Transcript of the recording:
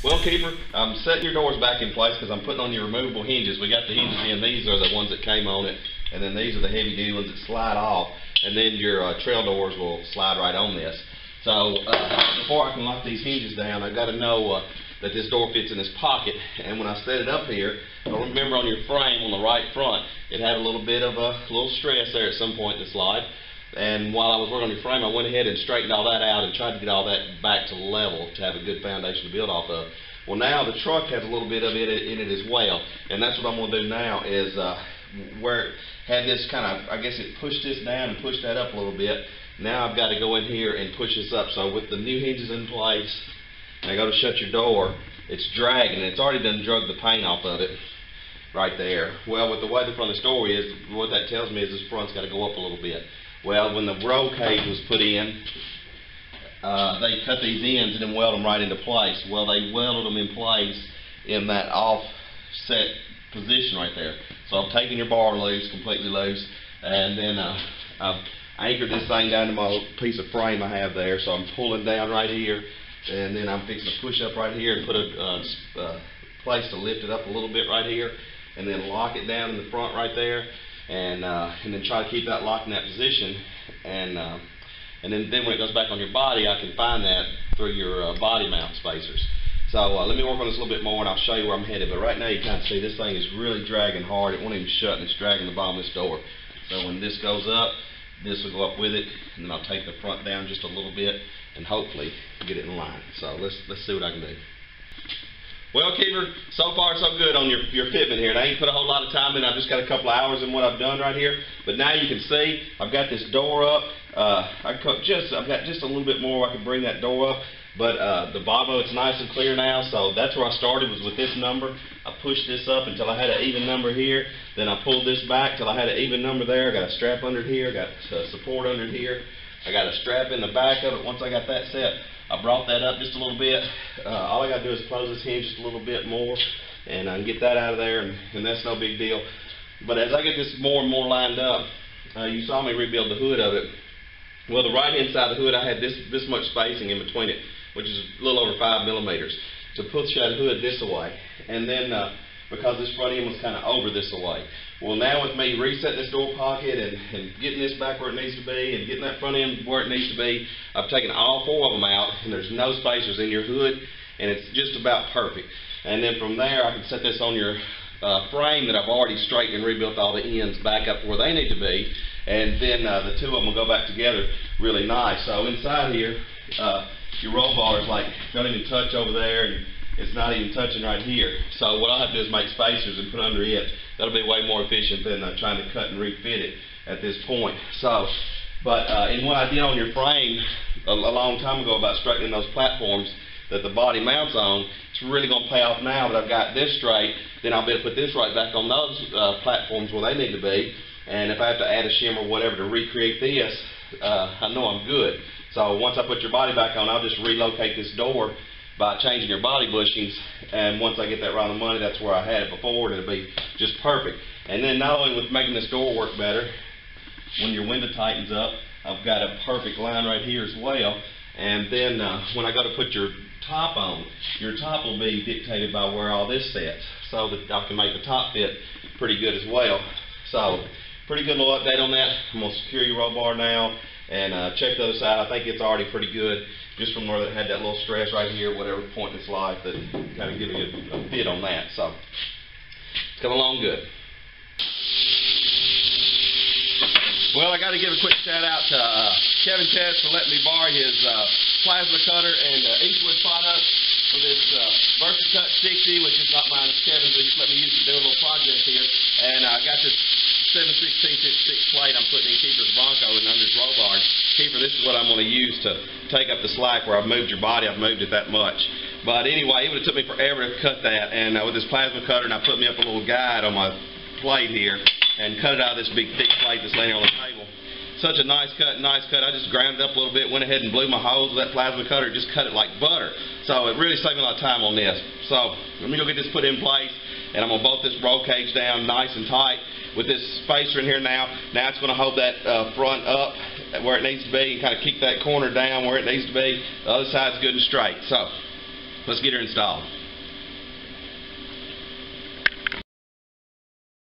Well, Keeper, I'm setting your doors back in place because I'm putting on your removable hinges. We got the hinges in. These are the ones that came on it, and then these are the heavy duty ones that slide off, and then your trail doors will slide right on this. So before I can lock these hinges down, I've got to know that this door fits in this pocket. And when I set it up here, you'll remember on your frame on the right front, it had a little bit of a little stress there at some point in its life. And while I was working on your frame, I went ahead and straightened all that out and tried to get all that back to level to have a good foundation to build off of. Well, now the truck has a little bit of it in it as well, and that's what I'm going to do now is where it had this kind of, I guess it pushed this down and pushed that up a little bit. Now I've got to go in here and push this up. So with the new hinges in place, and I go to shut your door, it's dragging. It's already done drug the paint off of it right there. Well, with the way the front of this door is, what that tells me is this front's got to go up a little bit. Well, when the roll cage was put in, they cut these ends and then welded them right into place. Well, they welded them in place in that offset position right there. So I'm taking your bar loose, completely loose, and then I've anchored this thing down to my piece of frame I have there. So I'm pulling down right here, and then I'm fixing to push up right here and put a place to lift it up a little bit right here, and then lock it down in the front right there. And then try to keep that locked in that position, and then when it goes back on your body, I can find that through your body mount spacers. So let me work on this a little bit more, and I'll show you where I'm headed. But right now, you kind of see this thing is really dragging hard. It won't even shut, and it's dragging the bottom of this door. So when this goes up, this will go up with it, and then I'll take the front down just a little bit, and hopefully get it in line. So let's see what I can do. Well, Keeper, so far so good on your fitment here. And I ain't put a whole lot of time in. I've just got a couple of hours in what I've done right here. But now you can see I've got this door up. I've got just a little bit more I can bring that door up. But the Volvo, it's nice and clear now. So that's where I started, was with this number. I pushed this up until I had an even number here. Then I pulled this back till I had an even number there. I got a strap under here. Got support under here. I got a strap in the back of it. Once I got that set, I brought that up just a little bit. All I got to do is close this hinge just a little bit more, and I can get that out of there, and that's no big deal. But as I get this more and more lined up, you saw me rebuild the hood of it. Well, the right-hand side of the hood, I had this much spacing in between it, which is a little over 5 millimeters, to push that hood this away. And then, because this front end was kind of over this away. Well, now with me resetting this door pocket and getting this back where it needs to be and getting that front end where it needs to be, I've taken all 4 of them out, and there's no spacers in your hood, and it's just about perfect. And then from there, I can set this on your frame that I've already straightened and rebuilt all the ends back up where they need to be, and then the 2 of them will go back together really nice. So inside here, your roll bar is like, don't even touch over there, and it's not even touching right here. So what I'll have to do is make spacers and put under it. That'll be way more efficient than trying to cut and refit it at this point. So, but in what I did on your frame a long time ago about straightening those platforms that the body mounts on, it's really going to pay off now that I've got this straight. Then I'll be able to put this right back on those platforms where they need to be. And if I have to add a shim or whatever to recreate this, I know I'm good. So once I put your body back on, I'll just relocate this door by changing your body bushings, and once I get that right on the money, that's where I had it before, and it'll be just perfect. And then not only with making this door work better, when your window tightens up, I've got a perfect line right here as well. And then when I go to put your top on, your top will be dictated by where all this sets, so that I can make the top fit pretty good as well. So pretty good little update on that. I'm going to secure your roll bar now and check the other side. I think it's already pretty good, just from where it had that little stress right here, whatever point in its life, that kind of giving it a fit on that. So it's coming along good. Well, I got to give a quick shout out to Kevin Tess for letting me borrow his plasma cutter and Eastwood product for this VersaCut 60, which is not mine, it's Kevin's. He just let me use it to do a little project here. And I got this 7/16" plate I'm putting in Keeper's Bronco and under his roll bar. Keeper, this is what I'm going to use to take up the slack where I've moved your body. I've moved it that much. But anyway, it would have took me forever to cut that. And with this plasma cutter, and I put me up a little guide on my plate here and cut it out of this big thick plate that's laying on the table. Such a nice cut, nice cut. I just ground it up a little bit, went ahead and blew my holes with that plasma cutter, just cut it like butter. So it really saved me a lot of time on this. So let me go get this put in place, and I'm going to bolt this roll cage down nice and tight with this spacer in here now. Now it's going to hold that front up where it needs to be and kind of keep that corner down where it needs to be. The other side's good and straight. So Let's get her installed.